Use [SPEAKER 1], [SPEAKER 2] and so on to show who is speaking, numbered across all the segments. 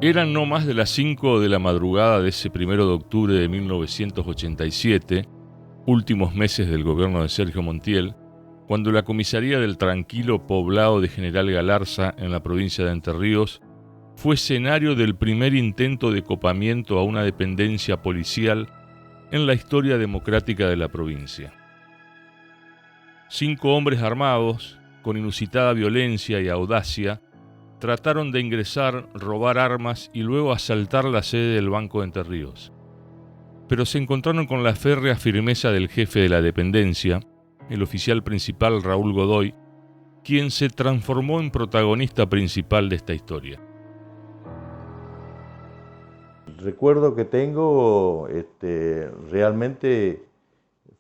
[SPEAKER 1] Eran no más de las 5 de la madrugada de ese 1 de octubre de 1987, últimos meses del gobierno de Sergio Montiel, cuando la comisaría del tranquilo poblado de General Galarza en la provincia de Entre Ríos fue escenario del primer intento de copamiento a una dependencia policial en la historia democrática de la provincia. 5 hombres armados, con inusitada violencia y audacia, trataron de ingresar, robar armas y luego asaltar la sede del Banco de Entre Ríos. Pero se encontraron con la férrea firmeza del jefe de la dependencia, el oficial principal Raúl Godoy, quien se transformó en protagonista principal de esta historia.
[SPEAKER 2] El recuerdo que tengo realmente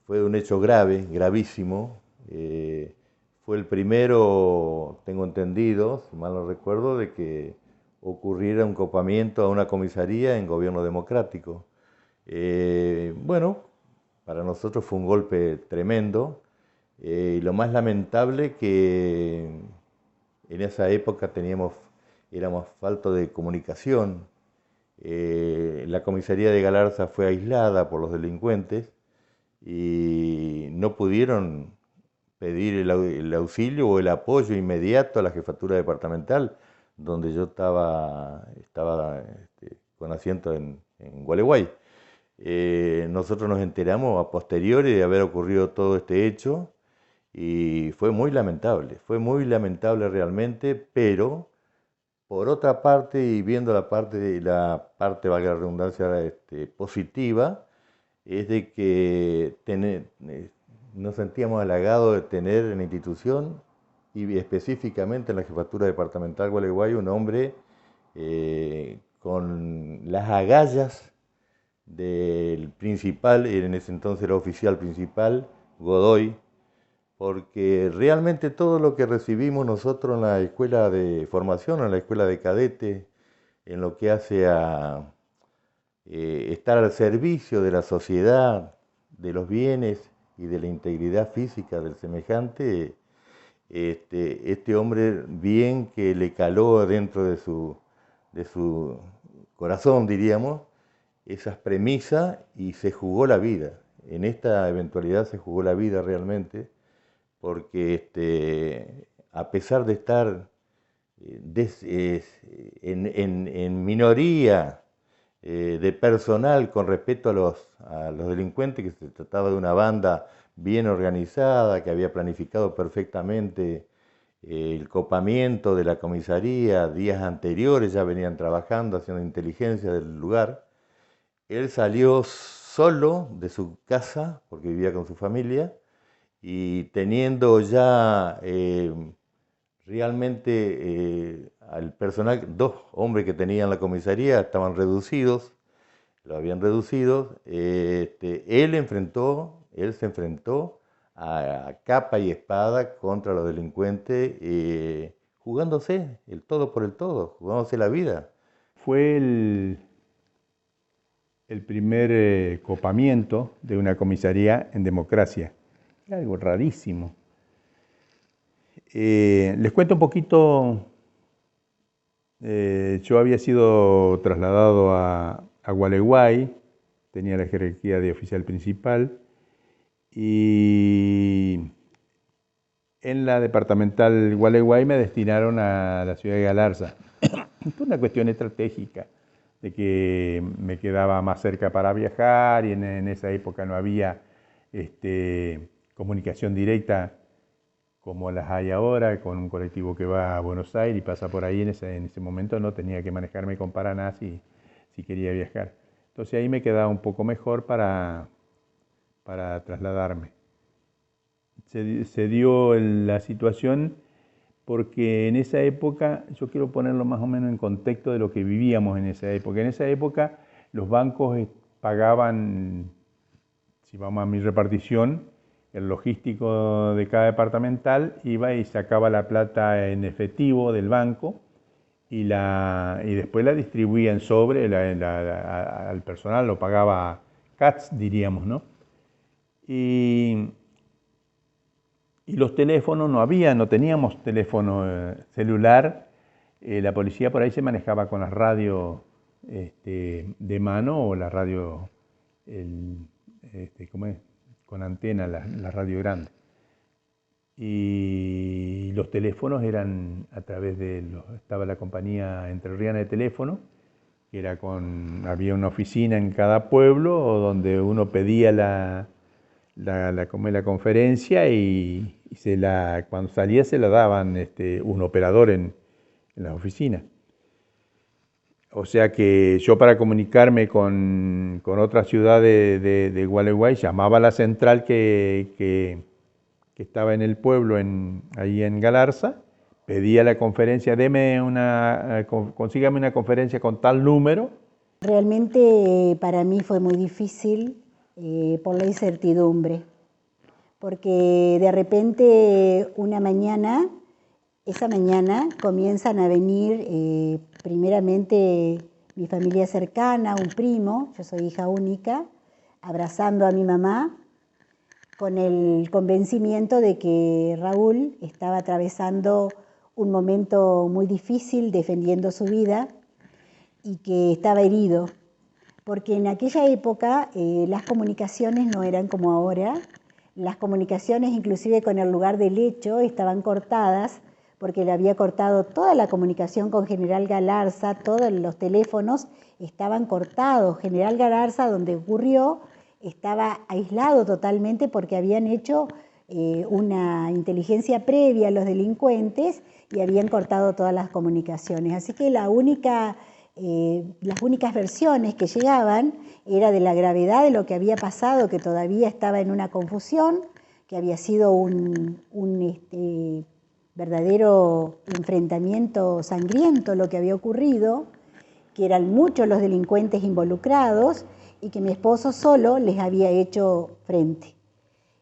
[SPEAKER 2] fue un hecho grave, gravísimo. Fue el primero, tengo entendido, si mal no recuerdo, de que ocurriera un copamiento a una comisaría en gobierno democrático. Bueno, para nosotros fue un golpe tremendo, y lo más lamentable que en esa época éramos faltos de comunicación. La comisaría de Galarza fue aislada por los delincuentes y no pudieron pedir el auxilio o el apoyo inmediato a la jefatura departamental, donde yo estaba con asiento en Gualeguay. Nosotros nos enteramos a posteriori de haber ocurrido todo este hecho y fue muy lamentable realmente, pero por otra parte, y viendo la parte, valga la redundancia, positiva, es de que nos sentíamos halagados de tener en la institución y específicamente en la jefatura departamental Gualeguay un hombre con las agallas del principal, en ese entonces era oficial principal, Godoy, porque realmente todo lo que recibimos nosotros en la escuela de formación, en la escuela de cadete, en lo que hace a estar al servicio de la sociedad, de los bienes y de la integridad física del semejante, este hombre bien que le caló dentro de su corazón, diríamos, esas premisas y se jugó la vida. En esta eventualidad se jugó la vida realmente, porque a pesar de estar en minoría de personal con respecto a los delincuentes, que se trataba de una banda bien organizada, que había planificado perfectamente el copamiento de la comisaría, días anteriores ya venían trabajando, haciendo inteligencia del lugar. Él salió solo de su casa, porque vivía con su familia, y teniendo ya realmente al personal, 2 hombres que tenían la comisaría estaban reducidos, lo habían reducido, él se enfrentó a capa y espada contra los delincuentes, jugándose el todo por el todo, jugándose la vida.
[SPEAKER 3] Fue el primer copamiento de una comisaría en democracia. Era algo rarísimo. Les cuento un poquito. Yo había sido trasladado a Gualeguay, tenía la jerarquía de oficial principal, y en la departamental Gualeguay me destinaron a la ciudad de Galarza. Fue una cuestión estratégica, de que me quedaba más cerca para viajar y en esa época no había comunicación directa como las hay ahora, con un colectivo que va a Buenos Aires y pasa por ahí. En ese momento no tenía que manejarme con Paraná si quería viajar. Entonces ahí me quedaba un poco mejor para trasladarme. Se dio la situación porque en esa época, yo quiero ponerlo más o menos en contexto de lo que vivíamos en esa época. En esa época los bancos pagaban, si vamos a mi repartición, el logístico de cada departamental iba y sacaba la plata en efectivo del banco y después la distribuía en sobre al personal, lo pagaba CATS, diríamos, ¿no? Y los teléfonos no teníamos teléfono celular La policía por ahí se manejaba con las radios de mano o la radio, ¿cómo es? Con antena, la radio grande. Y los teléfonos eran a través estaba la compañía entrerriana de teléfono, que era había una oficina en cada pueblo donde uno pedía la conferencia y cuando salía se la daban un operador en la oficina. O sea que yo, para comunicarme con otra ciudad de Gualeguay, llamaba a la central que estaba en el pueblo, ahí en Galarza, pedía la conferencia, consígame una conferencia con tal número.
[SPEAKER 4] Realmente para mí fue muy difícil por la incertidumbre, porque de repente esa mañana comienzan a venir primeramente mi familia cercana, un primo, yo soy hija única, abrazando a mi mamá, con el convencimiento de que Raúl estaba atravesando un momento muy difícil defendiendo su vida y que estaba herido, porque en aquella época las comunicaciones no eran como ahora. Las comunicaciones, inclusive con el lugar del hecho, estaban cortadas, porque le había cortado toda la comunicación con General Galarza, todos los teléfonos estaban cortados. General Galarza, donde ocurrió, estaba aislado totalmente porque habían hecho una inteligencia previa a los delincuentes y habían cortado todas las comunicaciones. Así que las únicas versiones que llegaban era de la gravedad de lo que había pasado, que todavía estaba en una confusión, que había sido un verdadero enfrentamiento sangriento lo que había ocurrido, que eran muchos los delincuentes involucrados y que mi esposo solo les había hecho frente.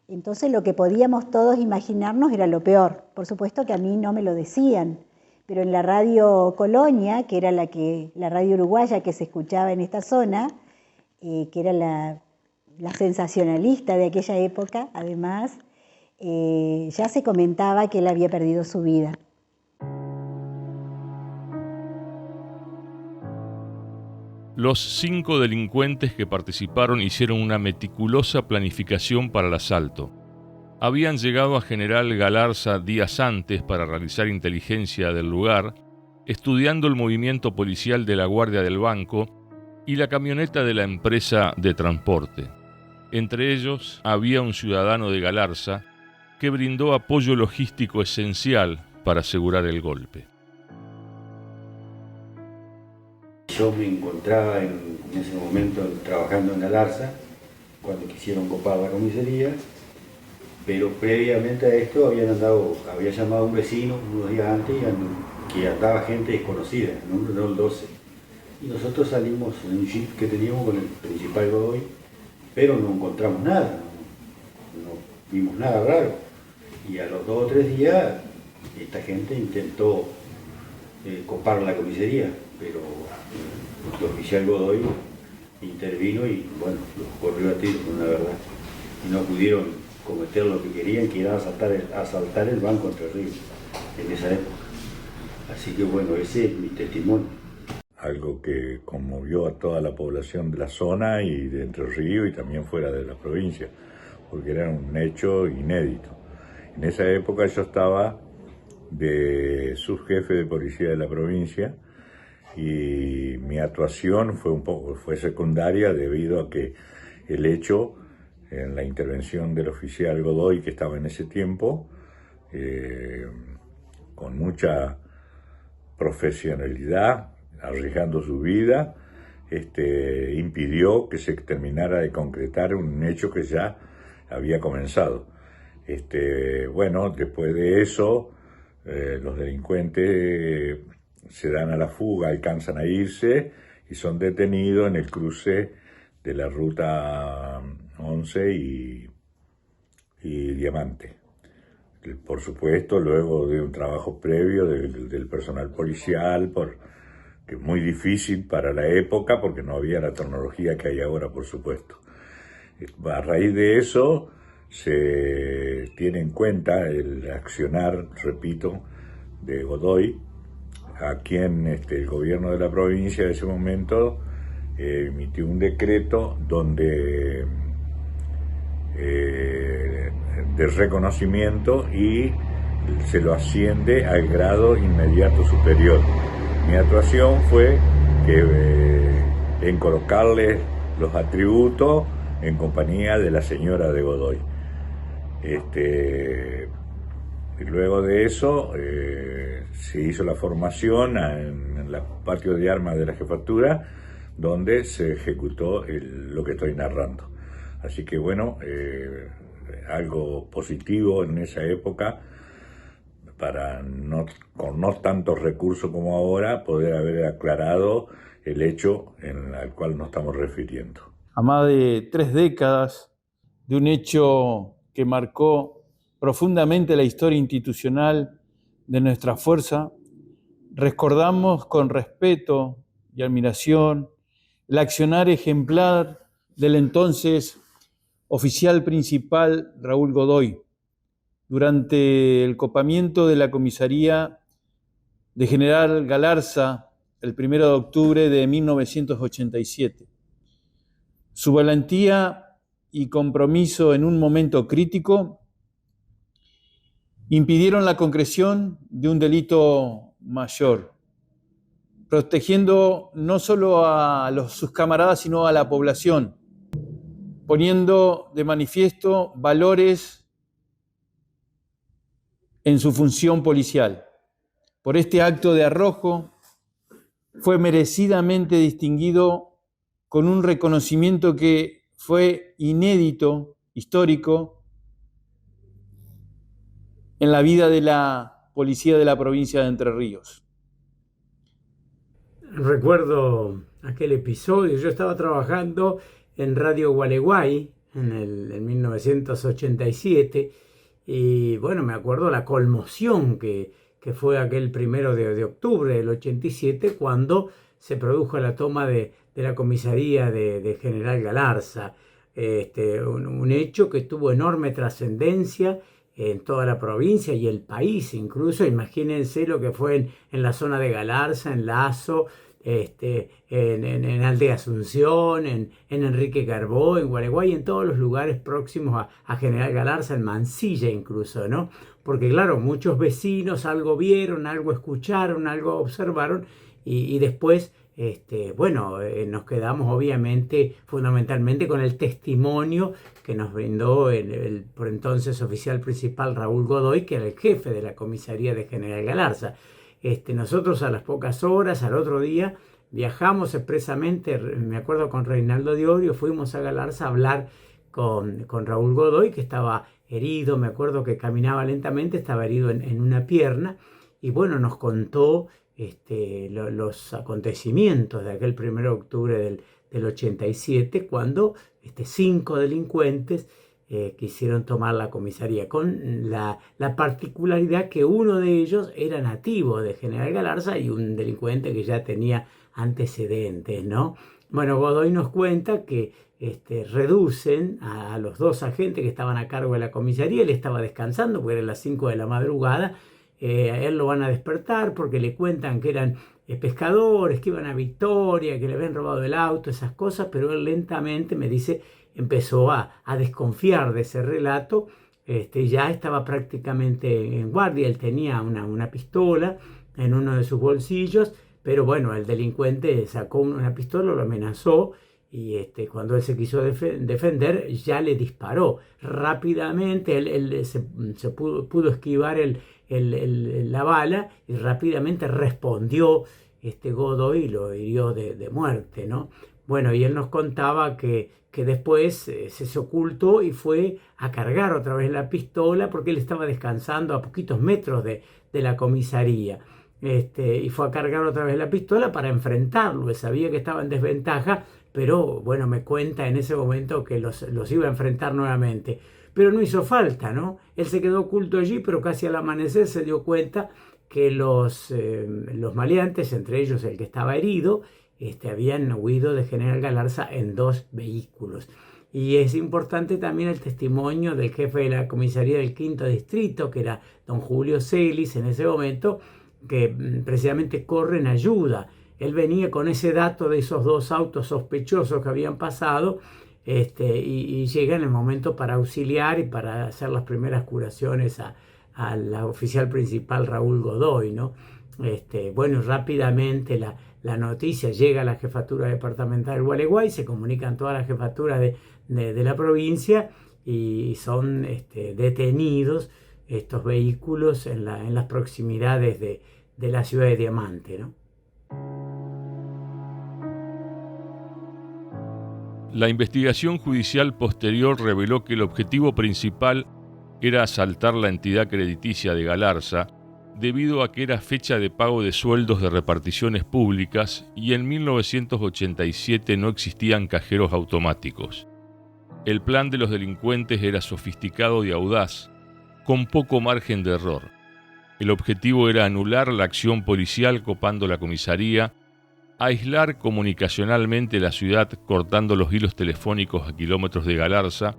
[SPEAKER 4] Entonces lo que podíamos todos imaginarnos era lo peor. Por supuesto que a mí no me lo decían, pero en la radio Colonia, que era la radio uruguaya que se escuchaba en esta zona, que era la sensacionalista de aquella época, además, ya se comentaba que él había perdido su vida.
[SPEAKER 1] Los 5 delincuentes que participaron hicieron una meticulosa planificación para el asalto. Habían llegado a General Galarza días antes para realizar inteligencia del lugar, estudiando el movimiento policial de la Guardia del Banco y la camioneta de la empresa de transporte. Entre ellos había un ciudadano de Galarza que brindó apoyo logístico esencial para asegurar el golpe.
[SPEAKER 5] Yo me encontraba en ese momento trabajando en Galarza, cuando quisieron copar la comisaría, pero previamente a esto había llamado a un vecino unos días antes que andaba gente desconocida, en un Renault 12. Y nosotros salimos en un jeep que teníamos con el principal Godoy, pero no encontramos nada, no vimos nada raro. Y a los 2 o 3 días esta gente intentó copar la comisaría, pero el oficial Godoy intervino y bueno, los corrió a tiro, la verdad. Y no pudieron cometer lo que querían, que era asaltar el Banco Entre Ríos en esa época. Así que bueno, ese es mi testimonio.
[SPEAKER 6] Algo que conmovió a toda la población de la zona y de Entre Ríos y también fuera de la provincia, porque era un hecho inédito. En esa época yo estaba de subjefe de policía de la provincia y mi actuación fue secundaria debido a que el hecho, en la intervención del oficial Godoy, que estaba en ese tiempo, con mucha profesionalidad, arriesgando su vida, impidió que se terminara de concretar un hecho que ya había comenzado. Bueno, después de eso, los delincuentes se dan a la fuga, alcanzan a irse y son detenidos en el cruce de la ruta 11 y Diamante. Por supuesto, luego de un trabajo previo del personal policial, que es muy difícil para la época porque no había la tecnología que hay ahora, por supuesto. A raíz de eso se tiene en cuenta el accionar, repito, de Godoy, a quien el gobierno de la provincia de ese momento emitió un decreto donde de reconocimiento y se lo asciende al grado inmediato superior. Mi actuación fue en colocarle los atributos en compañía de la señora de Godoy. Y luego de eso se hizo la formación en el patio de armas de la jefatura, donde se ejecutó lo que estoy narrando. Así que bueno, algo positivo en esa época, para con no tantos recursos como ahora, poder haber aclarado el hecho al cual nos estamos refiriendo.
[SPEAKER 7] A más de 3 décadas de un hecho que marcó profundamente la historia institucional de nuestra fuerza, recordamos con respeto y admiración el accionar ejemplar del entonces oficial principal Raúl Godoy durante el copamiento de la comisaría de General Galarza el 1 de octubre de 1987. Su valentía y compromiso en un momento crítico impidieron la concreción de un delito mayor, protegiendo no solo a sus camaradas, sino a la población, poniendo de manifiesto valores en su función policial. Por este acto de arrojo fue merecidamente distinguido con un reconocimiento que fue inédito, histórico, en la vida de la policía de la provincia de Entre Ríos.
[SPEAKER 8] Recuerdo aquel episodio. Yo estaba trabajando en Radio Gualeguay en 1987 y bueno, me acuerdo la conmoción que fue aquel 1 de octubre del 87 cuando se produjo la toma de la comisaría de General Galarza. Un hecho que tuvo enorme trascendencia en toda la provincia y el país incluso. Imagínense lo que fue en la zona de Galarza, en Lazo, en Aldea Asunción, en Enrique Carbó, en Gualeguay, en todos los lugares próximos a General Galarza, en Mansilla incluso, ¿no? Porque claro, muchos vecinos algo vieron, algo escucharon, algo observaron y después nos quedamos obviamente fundamentalmente con el testimonio que nos brindó el por entonces oficial principal Raúl Godoy, que era el jefe de la comisaría de General Galarza. Nosotros a las pocas horas, al otro día, viajamos expresamente, me acuerdo con Reinaldo Diorio, fuimos a Galarza a hablar con Raúl Godoy, que estaba herido, me acuerdo que caminaba lentamente, estaba herido en una pierna, y bueno, nos contó los acontecimientos de aquel 1 de octubre del 87, cuando 5 delincuentes quisieron tomar la comisaría, con la particularidad que uno de ellos era nativo de General Galarza y un delincuente que ya tenía antecedentes, ¿no? Bueno, Godoy nos cuenta que reducen a los 2 agentes que estaban a cargo de la comisaría. Él estaba descansando porque eran las 5 de la madrugada. A él lo van a despertar porque le cuentan que eran pescadores, que iban a Victoria, que le habían robado el auto, esas cosas, pero él lentamente, me dice, empezó a desconfiar de ese relato. Ya estaba prácticamente en guardia. Él tenía una pistola en uno de sus bolsillos, pero bueno, el delincuente sacó una pistola, lo amenazó y cuando él se quiso defender ya le disparó rápidamente. Él se pudo esquivar la bala y rápidamente respondió Godoy y lo hirió de muerte, ¿no? Bueno, y él nos contaba que después se ocultó y fue a cargar otra vez la pistola porque él estaba descansando a poquitos metros de la comisaría. Y fue a cargar otra vez la pistola para enfrentarlo. Sabía que estaba en desventaja, pero bueno, me cuenta en ese momento que los iba a enfrentar nuevamente. Pero no hizo falta, ¿no? Él se quedó oculto allí, pero casi al amanecer se dio cuenta que los maleantes, entre ellos el que estaba herido, habían huido de General Galarza en 2 vehículos. Y es importante también el testimonio del jefe de la comisaría del 5º distrito, que era don Julio Celis en ese momento, que precisamente corren ayuda. Él venía con ese dato de esos 2 autos sospechosos que habían pasado, y llega en el momento para auxiliar y para hacer las primeras curaciones a la oficial principal Raúl Godoy, ¿no? Bueno, rápidamente la noticia llega a la jefatura departamental del Gualeguay, se comunican todas las jefaturas de la provincia y son detenidos estos vehículos en las proximidades de la ciudad de Diamante, ¿no?
[SPEAKER 1] La investigación judicial posterior reveló que el objetivo principal era asaltar la entidad crediticia de Galarza, debido a que era fecha de pago de sueldos de reparticiones públicas y en 1987 no existían cajeros automáticos. El plan de los delincuentes era sofisticado y audaz, con poco margen de error. El objetivo era anular la acción policial copando la comisaría, aislar comunicacionalmente la ciudad cortando los hilos telefónicos a kilómetros de Galarza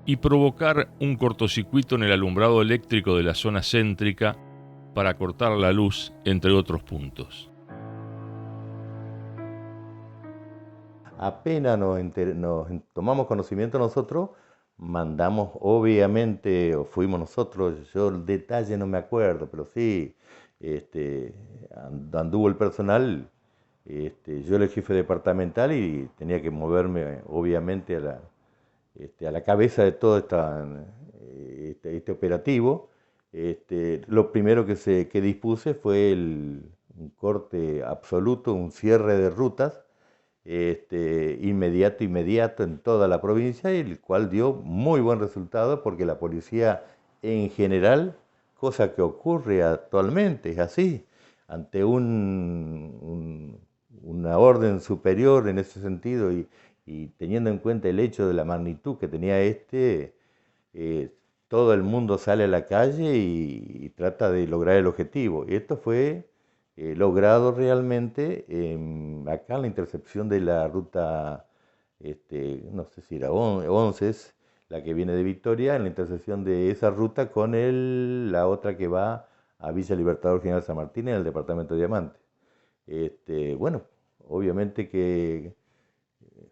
[SPEAKER 1] y provocar un cortocircuito en el alumbrado eléctrico de la zona céntrica para cortar la luz, entre otros puntos.
[SPEAKER 2] Apenas nos tomamos conocimiento nosotros, mandamos, obviamente, o fuimos nosotros, yo el detalle no me acuerdo, pero sí, anduvo el personal. Yo era el jefe departamental y tenía que moverme, obviamente, a la cabeza de todo este operativo. Lo primero que dispuse fue un corte absoluto, un cierre de rutas, inmediato en toda la provincia, y el cual dio muy buen resultado porque la policía en general, cosa que ocurre actualmente, es así, ante una orden superior en ese sentido y teniendo en cuenta el hecho de la magnitud que tenía todo el mundo sale a la calle y trata de lograr el objetivo. Y esto fue logrado realmente acá en la intercepción de la ruta, no sé si era 11, es la que viene de Victoria, en la intersección de esa ruta con la otra que va a Villa Libertador General San Martín en el departamento de Diamante. Bueno, obviamente que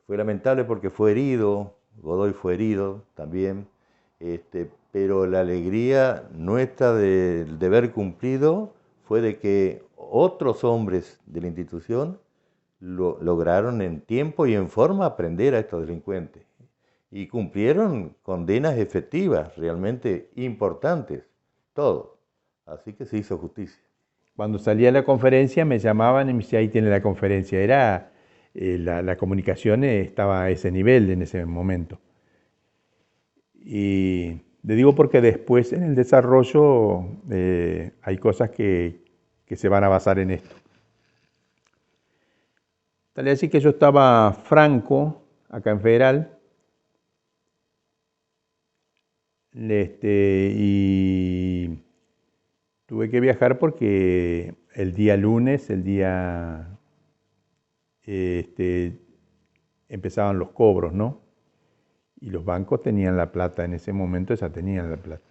[SPEAKER 2] fue lamentable porque fue herido, Godoy fue herido también, pero la alegría nuestra del deber cumplido fue de que otros hombres de la institución lograron en tiempo y en forma aprender a estos delincuentes y cumplieron condenas efectivas, realmente importantes, todos. Así que se hizo justicia.
[SPEAKER 3] Cuando salía a la conferencia me llamaban y me decían, ahí tiene la conferencia. Era, la comunicación estaba a ese nivel en ese momento. Y le digo porque después en el desarrollo hay cosas que se van a basar en esto. Tal es así que yo estaba franco, acá en Federal, y tuve que viajar porque el día lunes, empezaban los cobros, ¿no? Y los bancos tenían la plata, en ese momento ya tenían la plata.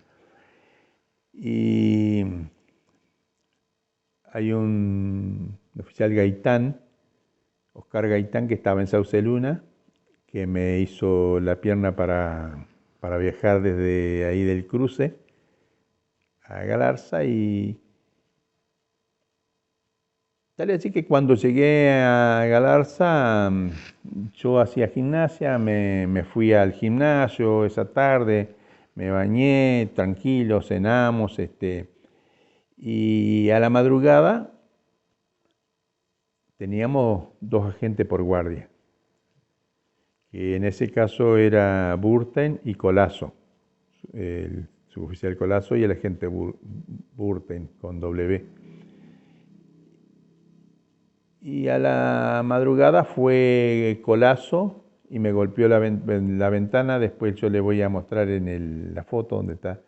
[SPEAKER 3] Y hay un oficial Gaitán, Oscar Gaitán, que estaba en Sauce Luna, que me hizo la pierna para viajar desde ahí del cruce a Galarza, y tal así que cuando llegué a Galarza yo hacía gimnasia, me fui al gimnasio esa tarde, me bañé tranquilo, cenamos, y a la madrugada teníamos 2 agentes por guardia, que en ese caso era Burten y Colazo, el suboficial Colazo y el agente Burten con W. Y a la madrugada fue Colazo y me golpeó la ventana. Después yo le voy a mostrar en la foto donde está,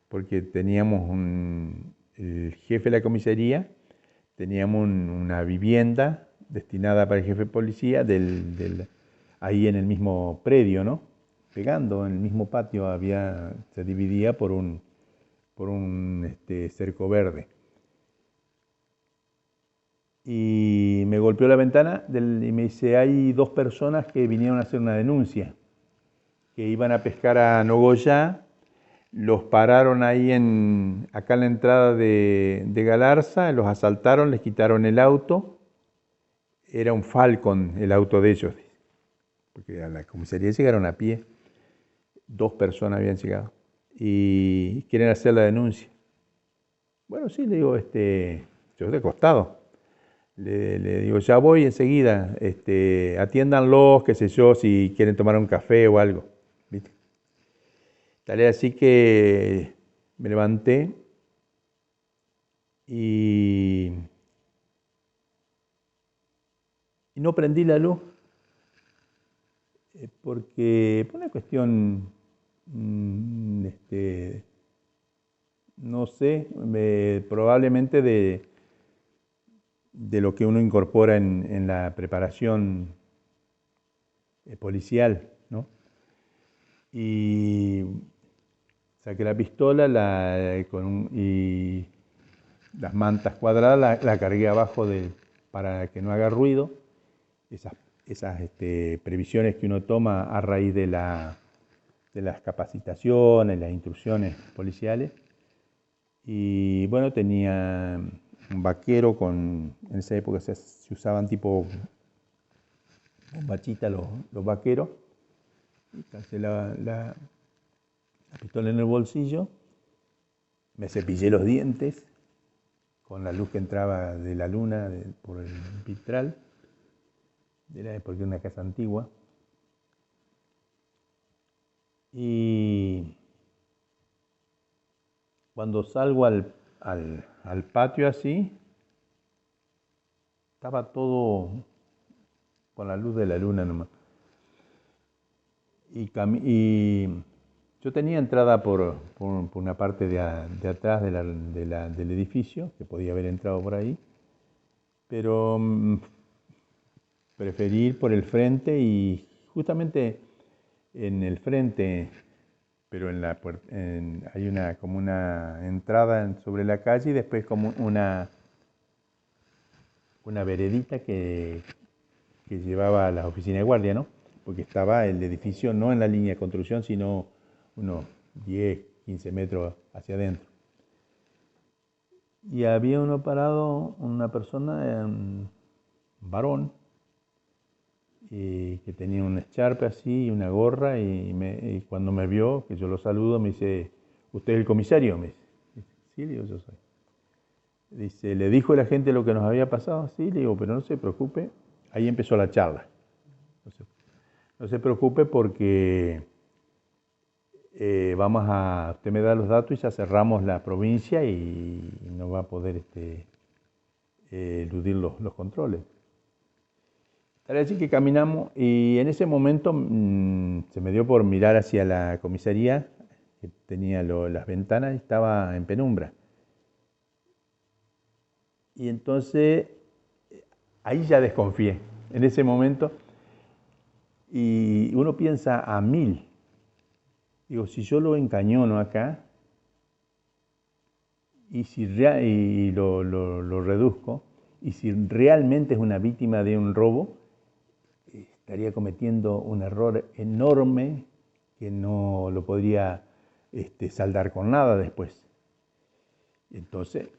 [SPEAKER 3] porque teníamos el jefe de la comisaría, teníamos una vivienda destinada para el jefe de policía ahí en el mismo predio, ¿no? Pegando en el mismo patio se dividía por un cerco verde. y me golpeó la ventana y me dice, hay 2 personas que vinieron a hacer una denuncia, que iban a pescar a Nogoyá, los pararon ahí acá en la entrada de Galarza, los asaltaron, les quitaron el auto, era un Falcon el auto de ellos, porque a la comisaría llegaron a pie, 2 personas habían llegado, y quieren hacer la denuncia. Bueno, sí, le digo, yo de costado. Le digo, ya voy enseguida, atiéndanlos, qué sé yo, si quieren tomar un café o algo, ¿viste? Tal es así que me levanté y no prendí la luz, porque por una cuestión, no sé, probablemente de lo que uno incorpora en la preparación policial, ¿no? Y saqué la pistola y las mantas cuadradas la cargué abajo para que no haga ruido. Esas previsiones que uno toma a raíz de las capacitaciones, las instrucciones policiales. Y bueno, tenía un vaquero en esa época se usaban tipo bombachita los vaqueros. Y calcé la pistola en el bolsillo, me cepillé los dientes con la luz que entraba de la luna por el vitral, porque era una casa antigua. Y cuando salgo al patio así, estaba todo con la luz de la luna nomás. Y yo tenía entrada por una parte de atrás del edificio, que podía haber entrado por ahí, pero preferí ir por el frente y justamente en el frente, pero hay como una entrada sobre la calle y después como una veredita que llevaba a la oficina de guardia, ¿no? Porque estaba el edificio no en la línea de construcción, sino unos 10, 15 metros hacia adentro. Y había uno parado, una persona, un varón, que tenía un echarpe así y una gorra, y cuando me vio, que yo lo saludo, me dice, ¿usted es el comisario? Me dice, sí, le digo, yo soy. Dice, ¿le dijo la gente lo que nos había pasado? Sí, le digo, pero no se preocupe. Ahí empezó la charla. No se preocupe porque usted me da los datos y ya cerramos la provincia y no va a poder eludir los controles. Tal así que caminamos y en ese momento se me dio por mirar hacia la comisaría, que tenía las ventanas y estaba en penumbra. Y entonces ahí ya desconfié, en ese momento, y uno piensa a 1000. Digo, si yo lo encañono acá y lo reduzco, y si realmente es una víctima de un robo, estaría cometiendo un error enorme que no lo podría saldar con nada después. Entonces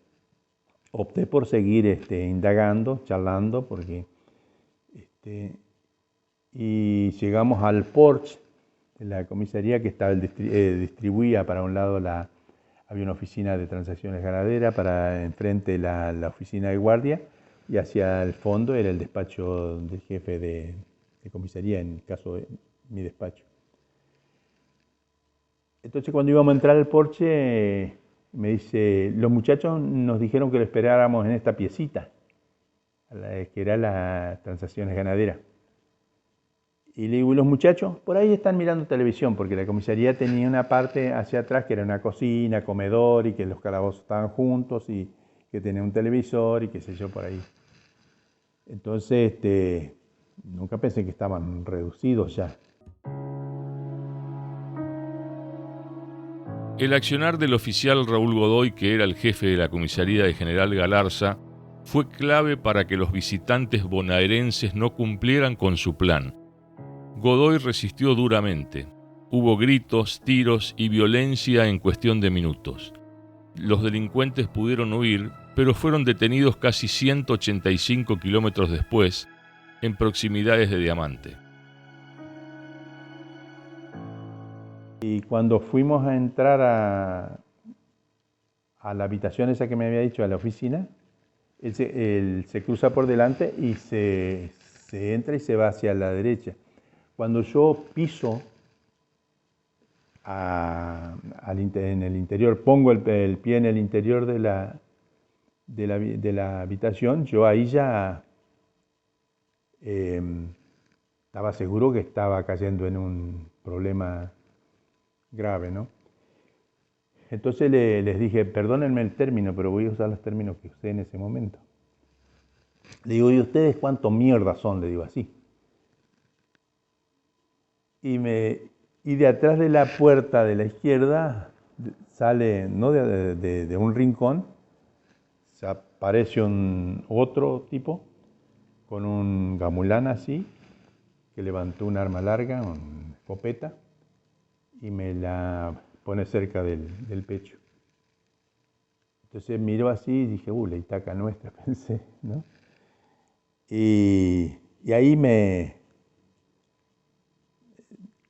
[SPEAKER 3] opté por seguir indagando, charlando, porque y llegamos al porche de la comisaría que estaba distribuía para un lado había una oficina de transacciones ganaderas, para enfrente la oficina de guardia, y hacia el fondo era el despacho del jefe de comisaría, en el caso de mi despacho. Entonces cuando íbamos a entrar al porche, me dice, los muchachos nos dijeron que lo esperáramos en esta piecita, que era las transacciones ganaderas. Y le digo, ¿y los muchachos? Por ahí están mirando televisión, porque la comisaría tenía una parte hacia atrás que era una cocina, comedor, y que los calabozos estaban juntos, y que tenía un televisor, y qué sé yo, por ahí. Entonces, nunca pensé que estaban reducidos ya.
[SPEAKER 1] El accionar del oficial Raúl Godoy, que era el jefe de la comisaría de General Galarza, fue clave para que los visitantes bonaerenses no cumplieran con su plan. Godoy resistió duramente. Hubo gritos, tiros y violencia en cuestión de minutos. Los delincuentes pudieron huir, pero fueron detenidos casi 185 kilómetros después, en proximidades de Diamante.
[SPEAKER 3] Y cuando fuimos a entrar a la habitación esa que me había dicho, a la oficina, él se cruza por delante y se entra y se va hacia la derecha. Cuando yo piso en el interior, pongo el pie en el interior de la habitación, yo ahí ya estaba seguro que estaba cayendo en un problema grave, ¿no? Entonces les dije, perdónenme el término, pero voy a usar los términos que usé en ese momento. Le digo, ¿y ustedes cuánto mierda son? Le digo así. Y de atrás de la puerta de la izquierda sale, no de un rincón, se aparece otro tipo con un gamulán así, que levantó un arma larga, una escopeta, y me la pone cerca del pecho. Entonces miró así y dije, la Itaca nuestra, pensé, ¿no? Y ahí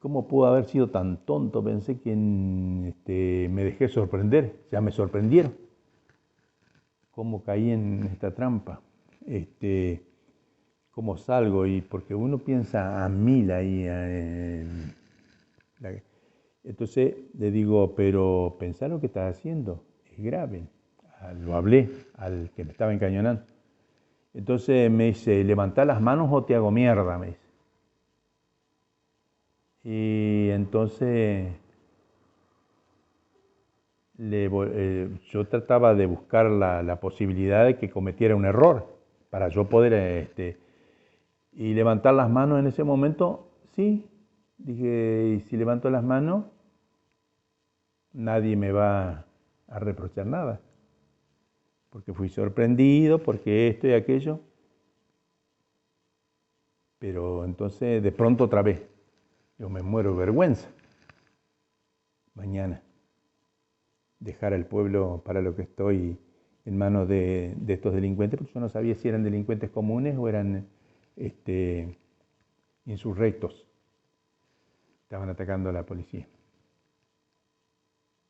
[SPEAKER 3] ¿cómo pudo haber sido tan tonto? Pensé que me dejé sorprender, ya me sorprendieron. ¿Cómo caí en esta trampa? ¿Cómo salgo? Y porque uno piensa a 1000 ahí. Entonces le digo, pero pensá lo que estás haciendo, es grave. Lo hablé al que me estaba encañonando. Entonces me dice, levantá las manos o te hago mierda, me dice. Y entonces yo trataba de buscar la posibilidad de que cometiera un error para yo poder y levantar las manos en ese momento. Sí, dije, y si levanto las manos nadie me va a reprochar nada, porque fui sorprendido, porque esto y aquello. Pero entonces de pronto otra vez yo me muero de vergüenza mañana dejar al pueblo para lo que estoy en manos de estos delincuentes, porque yo no sabía si eran delincuentes comunes o eran insurrectos. Estaban atacando a la policía.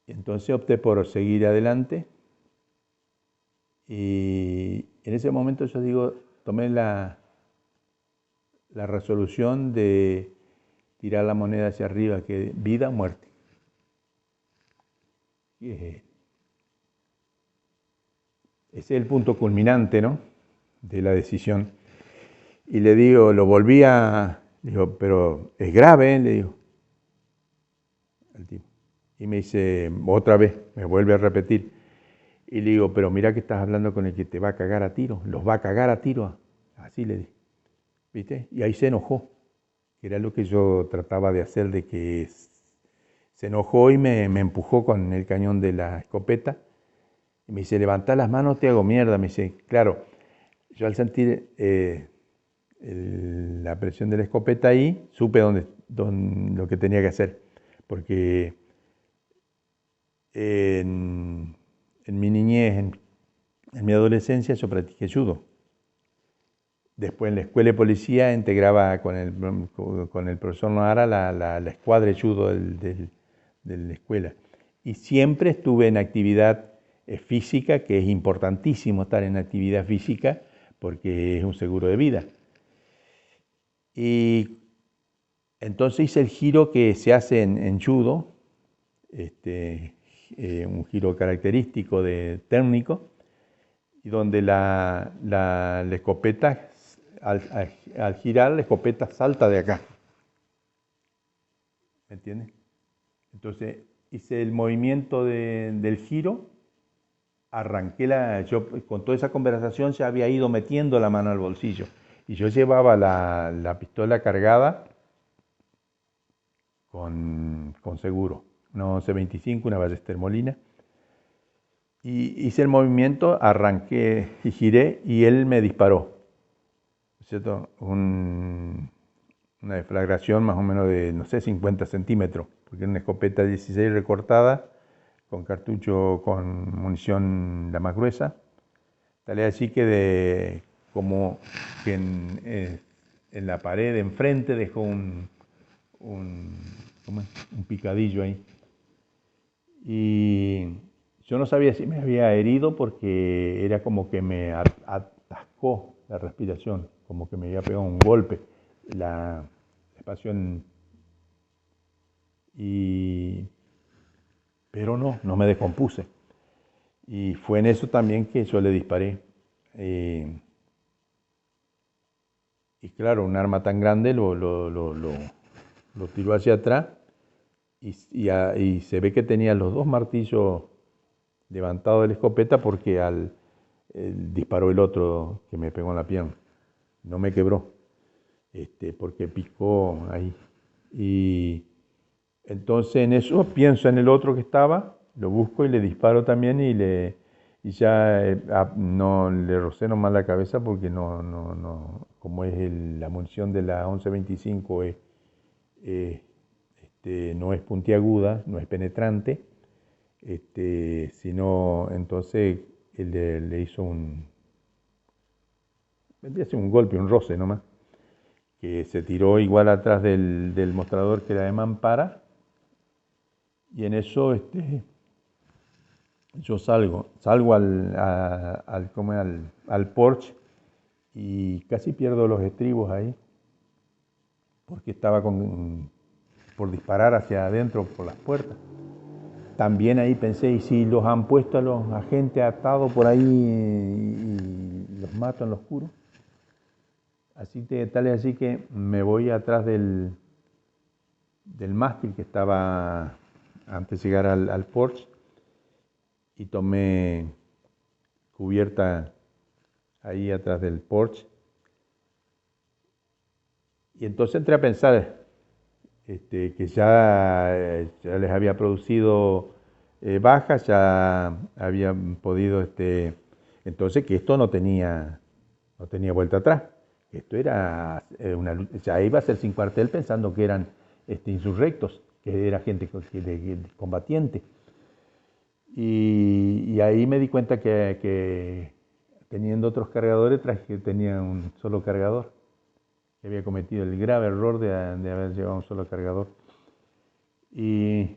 [SPEAKER 3] Entonces opté por seguir adelante y en ese momento yo digo, tomé la resolución de tirar la moneda hacia arriba, que vida o muerte. Ese es el punto culminante, ¿no?, de la decisión. Y le digo, digo, pero es grave, le digo al tipo. Y me dice, otra vez, me vuelve a repetir. Y le digo, pero mira que estás hablando con el que te va a cagar a tiro, los va a cagar a tiro. Así le dije, ¿viste? Y ahí se enojó, que era lo que yo trataba de hacer, de que se enojó y me empujó con el cañón de la escopeta. Y me dice, levantá las manos, te hago mierda. Me dice, claro, yo al sentir la presión de la escopeta ahí, supe lo que tenía que hacer. Porque en mi niñez, en mi adolescencia, yo practiqué judo. Después en la escuela de policía integraba con el profesor Nohara la escuadra de judo de la escuela. Y siempre estuve en actividad física, que es importantísimo estar en actividad física porque es un seguro de vida. Y entonces hice el giro que se hace en judo, un giro característico de técnico, y donde la escopeta, al girar, la escopeta salta de acá. ¿Me entiendes? Entonces hice el movimiento del giro, yo con toda esa conversación ya había ido metiendo la mano al bolsillo, y yo llevaba la pistola cargada con seguro, una 1125, una Ballester Molina, Y hice el movimiento, arranqué y giré y él me disparó, ¿cierto? Una deflagración más o menos de, no sé, 50 centímetros, porque era una escopeta 16 recortada, con cartucho con munición la más gruesa. Tal es así que como que en la pared de enfrente dejó un picadillo ahí. Y yo no sabía si me había herido porque era como que me atascó la respiración, como que me había pegado un golpe, la pasión. Pero no me descompuse. Y fue en eso también que yo le disparé. Y claro, un arma tan grande lo tiró hacia atrás y se ve que tenía los dos martillos levantados de la escopeta porque disparó el otro que me pegó en la pierna. No me quebró, porque picó ahí. Y entonces en eso pienso en el otro que estaba, lo busco y le disparo también y ya no le rocé nomás la cabeza porque no, como es la munición de la 1125 no es puntiaguda, no es penetrante, sino entonces él le hizo vendría a ser un golpe, un roce nomás, que se tiró igual atrás del mostrador que era de mampara, y en eso yo salgo al porche y casi pierdo los estribos ahí, porque estaba por disparar hacia adentro por las puertas. También ahí pensé, ¿y si los han puesto a los agentes atados por ahí y los mato en lo oscuro? Tal es así que me voy atrás del mástil que estaba antes de llegar al porche y tomé cubierta ahí atrás del porche. Y entonces entré a pensar que ya les había producido bajas, ya habían podido, entonces que esto no tenía vuelta atrás. Esto era ya iba a ser sin cuartel pensando que eran insurrectos, que era gente combatiente. Y ahí me di cuenta que teniendo otros cargadores, tenía un solo cargador. Que había cometido el grave error de haber llevado un solo cargador. Y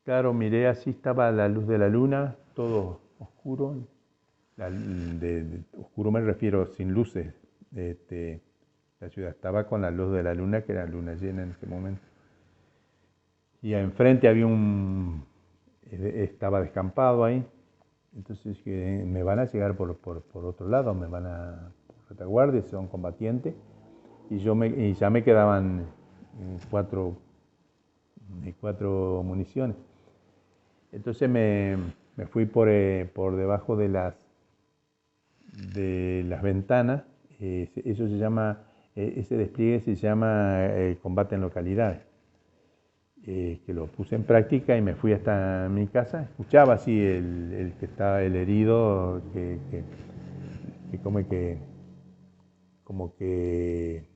[SPEAKER 3] claro, miré así, estaba la luz de la luna, todo oscuro. Oscuro me refiero sin luces. La ciudad estaba con la luz de la luna, que era luna llena en ese momento. Y enfrente había estaba descampado ahí. Entonces que me van a llegar por otro lado, me van a retaguardia, son combatientes. Y ya me quedaban cuatro municiones. Entonces me fui por debajo de las ventanas. Eso se llama, ese despliegue se llama combate en localidades. Que lo puse en práctica y me fui hasta mi casa. Escuchaba así el que estaba el herido, como que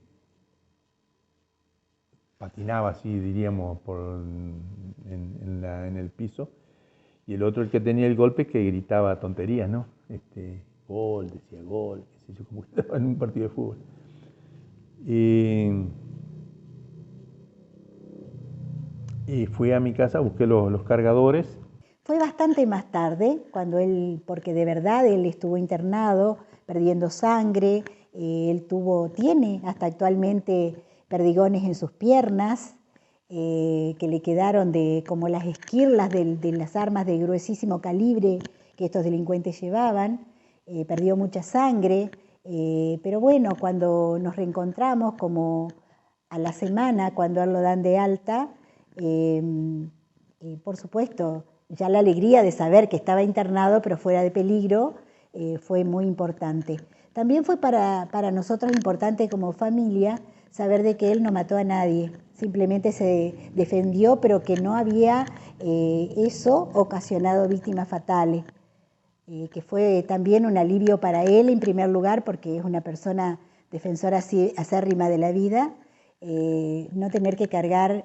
[SPEAKER 3] patinaba así, diríamos, en el piso, y el otro, el que tenía el golpe, que gritaba tonterías, ¿no? Gol, decía gol, qué sé yo, como que estaba en un partido de fútbol. Y fui a mi casa, busqué los cargadores.
[SPEAKER 4] Fue bastante más tarde, porque de verdad él estuvo internado, perdiendo sangre, tiene hasta actualmente perdigones en sus piernas, que le quedaron como las esquirlas de las armas de gruesísimo calibre que estos delincuentes llevaban. Perdió mucha sangre, pero bueno, cuando nos reencontramos, como a la semana, cuando él lo dan de alta, por supuesto, ya la alegría de saber que estaba internado pero fuera de peligro fue muy importante. También fue para nosotros importante como familia saber de que él no mató a nadie, simplemente se defendió, pero que no había eso ocasionado víctimas fatales. que fue también un alivio para él en primer lugar, porque es una persona defensora acérrima de la vida, no tener que cargar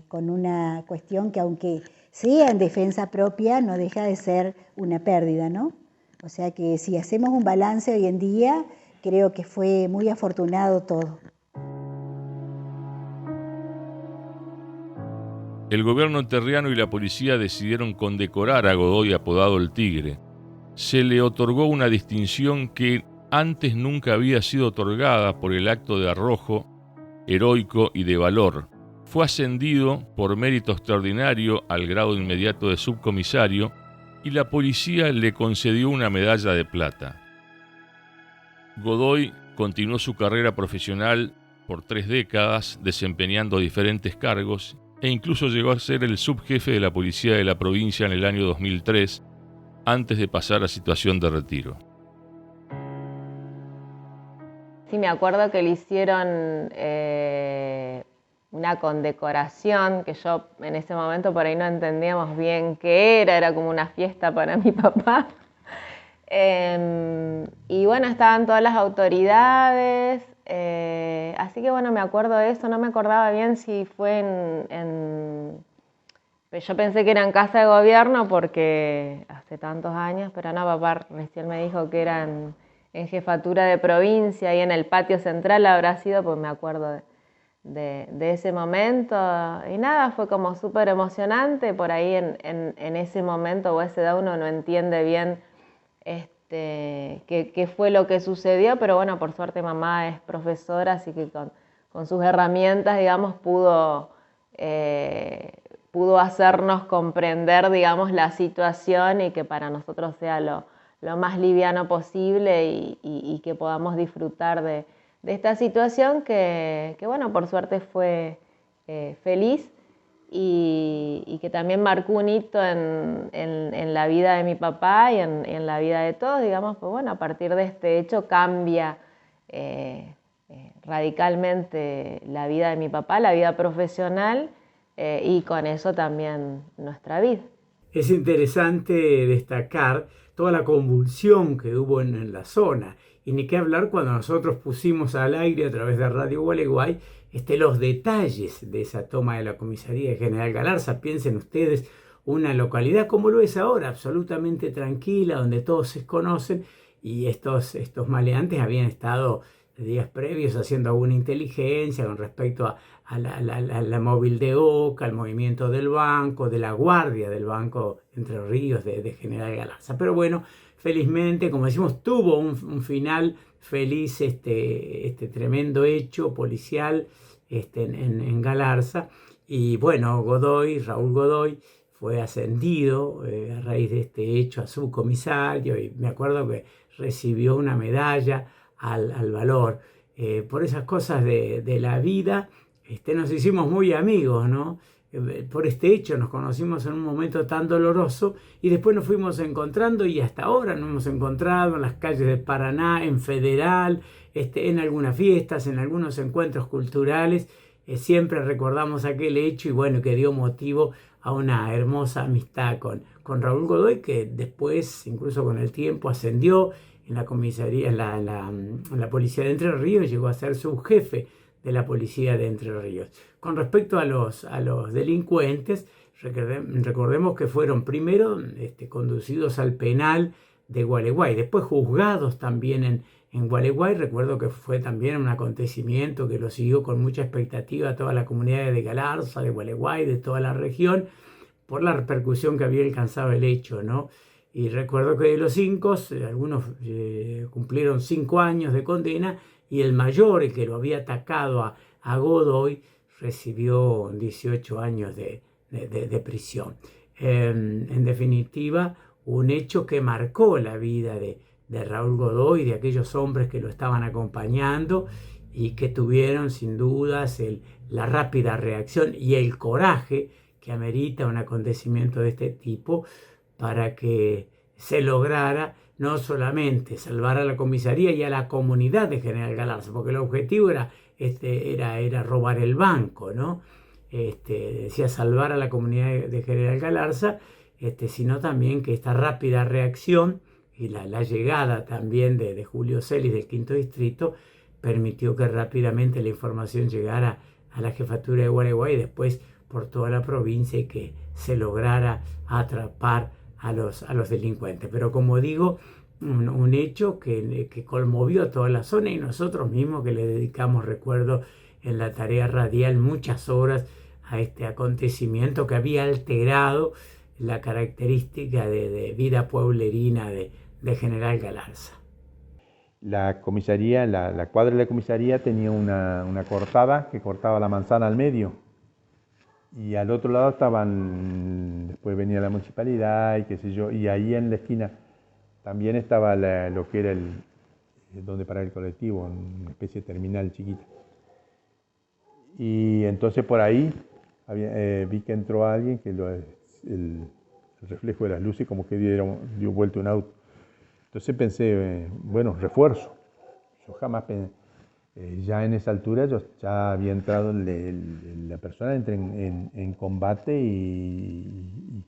[SPEAKER 4] con una cuestión que, aunque sea en defensa propia, no deja de ser una pérdida, ¿no? O sea que si hacemos un balance hoy en día, creo que fue muy afortunado todo.
[SPEAKER 1] El gobierno enterriano y la policía decidieron condecorar a Godoy, apodado el Tigre. Se le otorgó una distinción que antes nunca había sido otorgada por el acto de arrojo heroico y de valor. Fue ascendido por mérito extraordinario al grado inmediato de subcomisario y la policía le concedió una medalla de plata. Godoy continuó su carrera profesional por 3 décadas, desempeñando diferentes cargos e incluso llegó a ser el subjefe de la policía de la provincia en el año 2003, antes de pasar a situación de retiro.
[SPEAKER 9] Sí, me acuerdo que le hicieron una condecoración que yo en ese momento por ahí no entendíamos bien qué era como una fiesta para mi papá. Y bueno, estaban todas las autoridades, así que bueno, me acuerdo de eso, no me acordaba bien si fue yo pensé que era en Casa de Gobierno porque hace tantos años, pero no, papá recién me dijo que eran en Jefatura de Provincia y en el patio central habrá sido, pues me acuerdo de ese momento. Y nada, fue como súper emocionante. Por ahí en ese momento o esa edad uno no entiende bien qué fue lo que sucedió, pero bueno, por suerte mamá es profesora, así que con sus herramientas, digamos, pudo hacernos comprender, digamos, la situación y que para nosotros sea lo más liviano posible y que podamos disfrutar de esta situación que bueno, por suerte fue feliz y que también marcó un hito en la vida de mi papá y en la vida de todos, digamos, pues bueno, a partir de este hecho cambia radicalmente la vida de mi papá, la vida profesional y con eso también nuestra vida.
[SPEAKER 8] Es interesante destacar toda la convulsión que hubo en la zona. Y ni qué hablar cuando nosotros pusimos al aire a través de Radio Gualeguay los detalles de esa toma de la comisaría de General Galarza. Piensen ustedes, una localidad como lo es ahora, absolutamente tranquila, donde todos se conocen y estos maleantes habían estado días previos haciendo alguna inteligencia con respecto a la móvil de Oca, al movimiento del banco, de la guardia del Banco Entre Ríos de General Galarza. Pero bueno, felizmente, como decimos, tuvo un final feliz este tremendo hecho policial en Galarza. Y bueno, Raúl Godoy, fue ascendido a raíz de este hecho a subcomisario y me acuerdo que recibió una medalla al valor. Por esas cosas de la vida nos hicimos muy amigos, ¿no? Por este hecho nos conocimos en un momento tan doloroso y después nos fuimos encontrando y hasta ahora nos hemos encontrado en las calles de Paraná, en Federal, en algunas fiestas, en algunos encuentros culturales. Siempre recordamos aquel hecho y bueno, que dio motivo a una hermosa amistad con Raúl Godoy, que después, incluso con el tiempo, ascendió en la comisaría, en la policía de Entre Ríos, llegó a ser subjefe de la policía de Entre Ríos. Con respecto a los delincuentes, recordemos que fueron primero conducidos al penal de Gualeguay, después juzgados también en Gualeguay. Recuerdo que fue también un acontecimiento que lo siguió con mucha expectativa toda la comunidad de Galarza, de Gualeguay, de toda la región, por la repercusión que había alcanzado el hecho, ¿no? Y recuerdo que de los 5, algunos cumplieron 5 años de condena y el mayor, el que lo había atacado a Godoy, recibió 18 años de prisión. En definitiva, un hecho que marcó la vida de Raúl Godoy, de aquellos hombres que lo estaban acompañando y que tuvieron sin dudas la rápida reacción y el coraje que amerita un acontecimiento de este tipo para que se lograra no solamente salvar a la comisaría y a la comunidad de General Galarza, porque el objetivo era robar el banco, ¿no? Decía salvar a la comunidad de General Galarza, sino también que esta rápida reacción y la llegada también de Julio Celis del Quinto Distrito permitió que rápidamente la información llegara a la jefatura de Gualeguay y después por toda la provincia y que se lograra atrapar a los delincuentes. Pero como digo, un hecho que conmovió a toda la zona y nosotros mismos que le dedicamos, recuerdo, en la tarea radial muchas horas a este acontecimiento que había alterado la característica de vida pueblerina de General Galarza.
[SPEAKER 3] La comisaría, la cuadra de la comisaría tenía una cortada que cortaba la manzana al medio. Y al otro lado después venía la municipalidad y qué sé yo, y ahí en la esquina también estaba lo que era donde paraba el colectivo, una especie de terminal chiquita. Y entonces por ahí vi que entró alguien, que el reflejo de las luces como que dio vuelta un auto. Entonces pensé, bueno, refuerzo. Yo jamás pensé. Ya en esa altura yo ya había entrado, la persona entra en combate y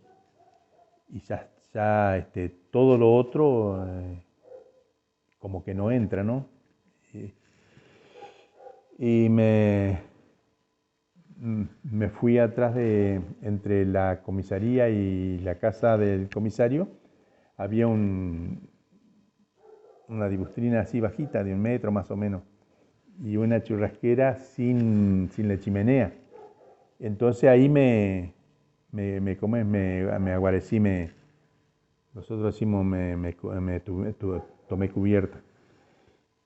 [SPEAKER 3] ya todo lo otro como que no entra, ¿no? Y me fui atrás entre la comisaría y la casa del comisario, había una dibustrina así bajita, de 1 metro más o menos, y una churrasquera sin la chimenea. Entonces ahí me aguarecí, nosotros decimos, tomé cubierta.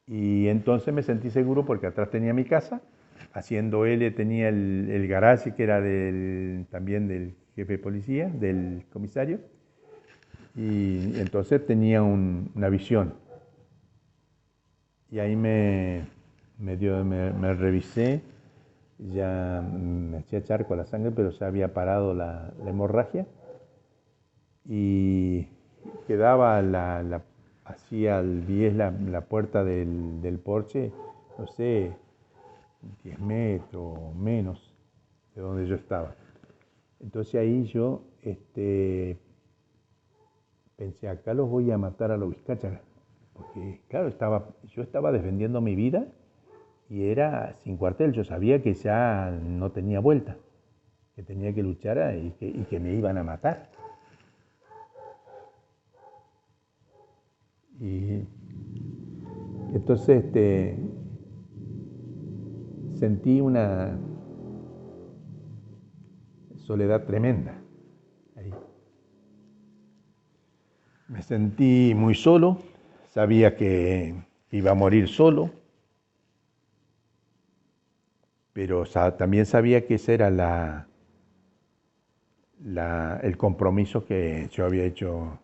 [SPEAKER 3] Y entonces me sentí seguro porque atrás tenía mi casa, haciendo L tenía el garage que era también del jefe de policía, del comisario, y entonces tenía una visión. Y ahí me revisé, ya me hacía charco la sangre, pero ya había parado la hemorragia y quedaba hacia el 10 la puerta del porche, no sé, 10 metros o menos de donde yo estaba. Entonces ahí yo pensé, acá los voy a matar a los vizcachas, porque claro, yo estaba defendiendo mi vida y era sin cuartel. Yo sabía que ya no tenía vuelta, que tenía que luchar y que me iban a matar. Y entonces sentí una soledad tremenda ahí. Me sentí muy solo, sabía que iba a morir solo, pero también sabía que ese era el compromiso que yo había hecho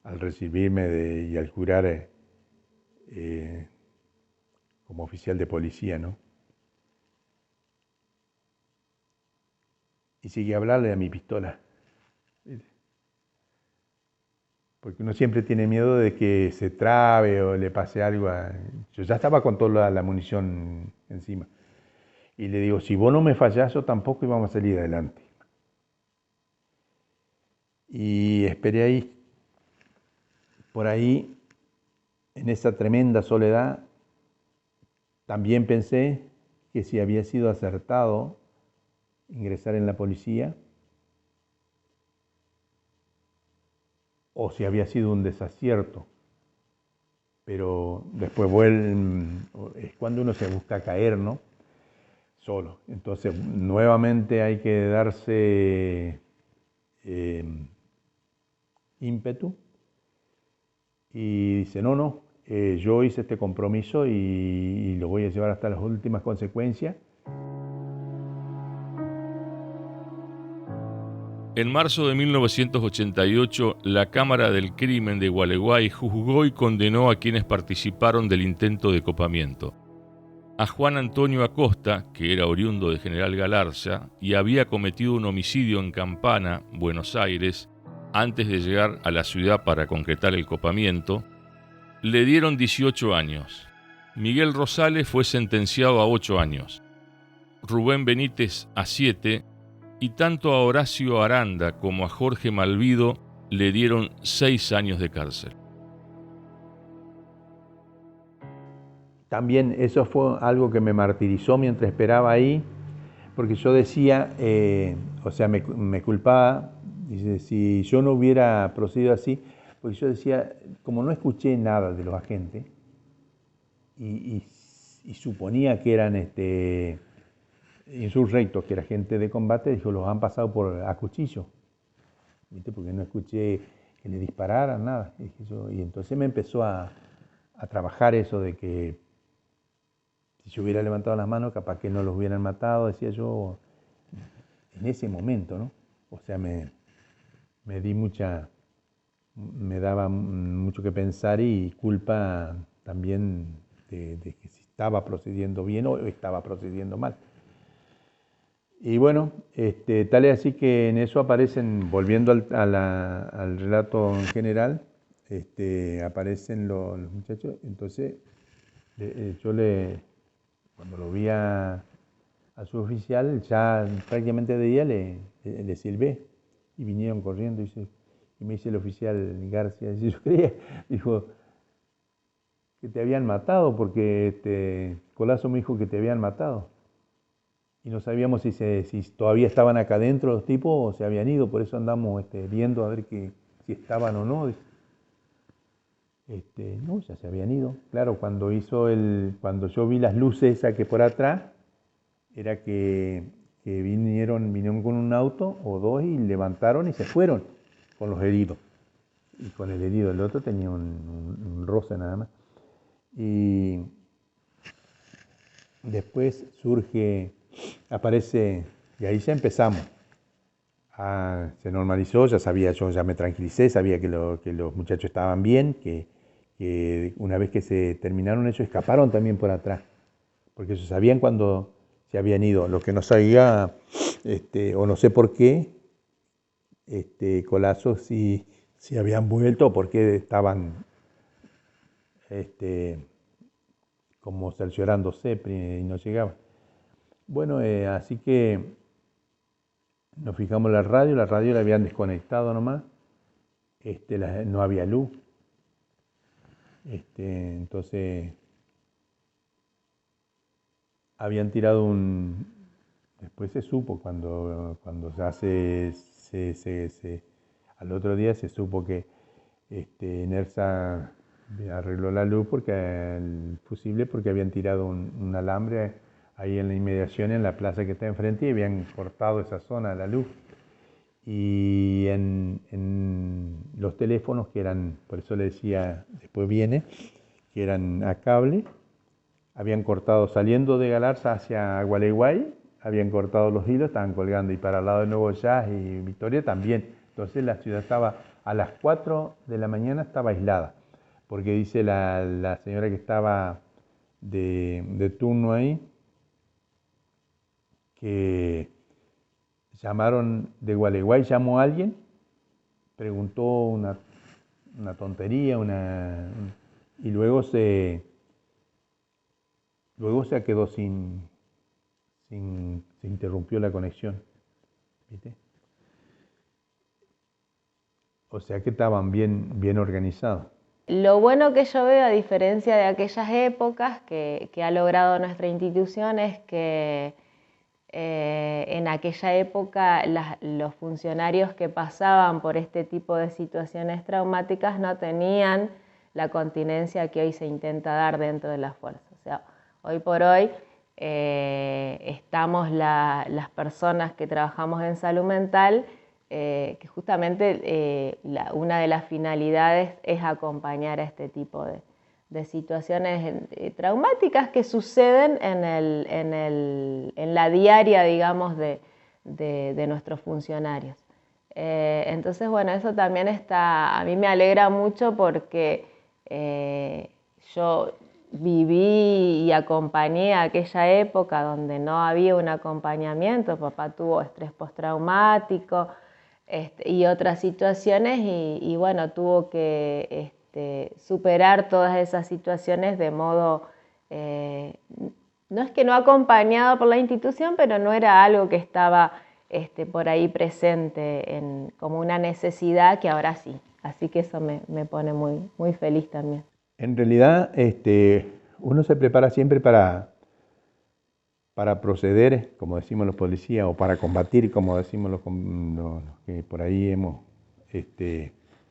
[SPEAKER 3] al recibirme y al jurar como oficial de policía, ¿no? Y seguí a hablarle a mi pistola, porque uno siempre tiene miedo de que se trabe o le pase algo. Yo ya estaba con toda la munición encima. Y le digo, si vos no me fallás, yo tampoco íbamos a salir adelante. Y esperé ahí. Por ahí, en esa tremenda soledad, también pensé que si había sido acertado ingresar en la policía o si había sido un desacierto. Pero después es cuando uno se busca caer, ¿no? Solo. Entonces, nuevamente hay que darse ímpetu y dice, no, yo hice este compromiso y lo voy a llevar hasta las últimas consecuencias.
[SPEAKER 1] En marzo de 1988, la Cámara del Crimen de Gualeguay juzgó y condenó a quienes participaron del intento de copamiento. A Juan Antonio Acosta, que era oriundo de General Galarza y había cometido un homicidio en Campana, Buenos Aires, antes de llegar a la ciudad para concretar el copamiento, le dieron 18 años. Miguel Rosales fue sentenciado a 8 años. Rubén Benítez a 7 y tanto a Horacio Aranda como a Jorge Malvido le dieron 6 años de cárcel.
[SPEAKER 3] también eso fue algo que me martirizó mientras esperaba ahí, porque yo decía, o sea, me culpaba, dice, si yo no hubiera procedido así, porque yo decía, como no escuché nada de los agentes, y suponía que eran insurrectos, que era gente de combate, dijo, los han pasado a cuchillo, ¿viste? Porque no escuché que le dispararan, nada. Y entonces me empezó a trabajar eso de que si yo hubiera levantado las manos, capaz que no los hubieran matado, decía yo, en ese momento, ¿no? O sea, me daba mucho que pensar y culpa también de que si estaba procediendo bien o estaba procediendo mal. Y bueno, tal es así que en eso aparecen, volviendo al relato en general, aparecen los muchachos. Entonces yo cuando lo vi a su oficial, ya prácticamente de día le silbé y vinieron corriendo y me dice el oficial García, yo creía, dijo, que te habían matado porque Colazo me dijo que te habían matado. Y no sabíamos si todavía estaban acá adentro los tipos o se habían ido, por eso andamos viendo a ver si estaban o no. No, ya se habían ido. Claro, cuando yo vi las luces esas que por atrás, era que vinieron con un auto o dos y levantaron y se fueron con los heridos. Y con el herido, el otro tenía un roce nada más. Y después aparece, y ahí ya empezamos. Se normalizó, ya sabía, yo ya me tranquilicé, sabía que los muchachos estaban bien, que una vez que se terminaron ellos escaparon también por atrás, porque ellos sabían cuando se habían ido. Lo que no sabía, o no sé por qué, Colazo si habían vuelto o por qué estaban como cerciorándose y no llegaban. Bueno, así que nos fijamos en la radio la habían desconectado nomás, no había luz. Entonces habían tirado después se supo cuando ya al otro día se supo que NERSA arregló la luz el fusible porque habían tirado un alambre ahí en la inmediación, en la plaza que está enfrente, y habían cortado esa zona de la luz. Y en los teléfonos que eran, por eso le decía, después viene, que eran a cable, habían cortado, saliendo de Galarza hacia Gualeguay, habían cortado los hilos, estaban colgando, y para el lado de Nuevo Jazz y Victoria también. Entonces la ciudad estaba, a las 4 de la mañana estaba aislada, porque dice la señora que estaba de turno ahí, que llamaron de Gualeguay, llamó a alguien, preguntó una tontería, y luego se quedó se interrumpió la conexión, ¿viste? O sea que estaban bien organizados.
[SPEAKER 9] Lo bueno que yo veo, a diferencia de aquellas épocas que ha logrado nuestra institución, es que en aquella época los funcionarios que pasaban por este tipo de situaciones traumáticas no tenían la continencia que hoy se intenta dar dentro de la fuerza. O sea, hoy por hoy estamos las personas que trabajamos en salud mental, que justamente una de las finalidades es acompañar a este tipo de situaciones traumáticas que suceden en la diaria, digamos, de nuestros funcionarios. Entonces, bueno, eso también a mí me alegra mucho porque yo viví y acompañé aquella época donde no había un acompañamiento. Papá tuvo estrés postraumático y otras situaciones y bueno, tuvo que superar todas esas situaciones de modo, no es que no acompañado por la institución, pero no era algo que estaba por ahí presente como una necesidad, que ahora sí. Así que eso me pone muy, muy feliz también.
[SPEAKER 3] En realidad, uno se prepara siempre para proceder, como decimos los policías, o para combatir, como decimos los que por ahí hemos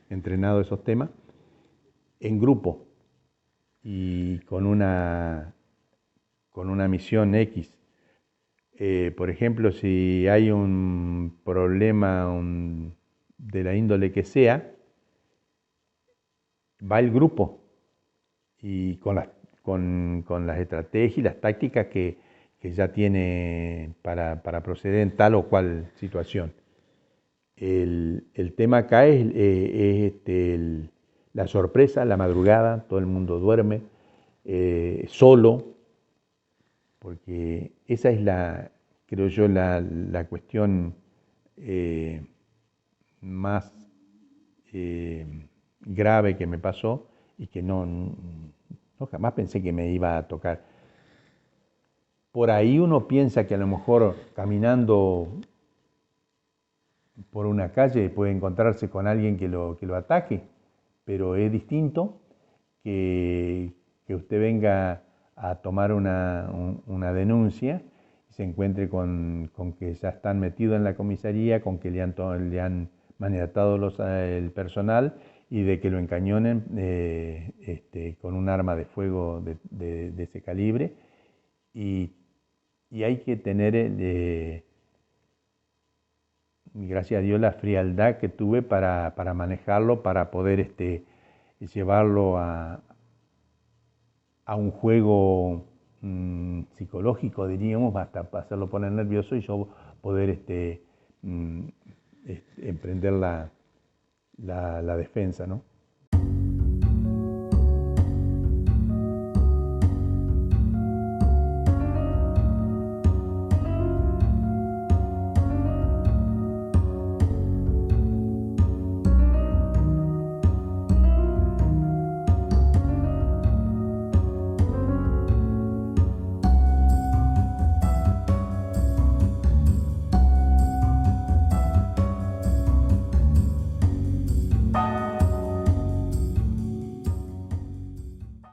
[SPEAKER 3] entrenado esos temas, en grupo y con una misión X. Por ejemplo, si hay un problema de la índole que sea, va el grupo y con las estrategias y las tácticas que ya tiene para proceder en tal o cual situación. El tema acá es la sorpresa, la madrugada, todo el mundo duerme, solo, porque esa es creo yo, la cuestión más grave que me pasó y que no jamás pensé que me iba a tocar. Por ahí uno piensa que a lo mejor caminando por una calle puede encontrarse con alguien que lo ataque, pero es distinto que usted venga a tomar una denuncia y se encuentre con que ya están metidos en la comisaría, con que le han maniatado el personal y de que lo encañonen con un arma de fuego de ese calibre. Y hay que tener, gracias a Dios, la frialdad que tuve para manejarlo, para poder llevarlo a un juego psicológico, diríamos, hasta hacerlo poner nervioso y yo poder emprender la defensa, ¿no?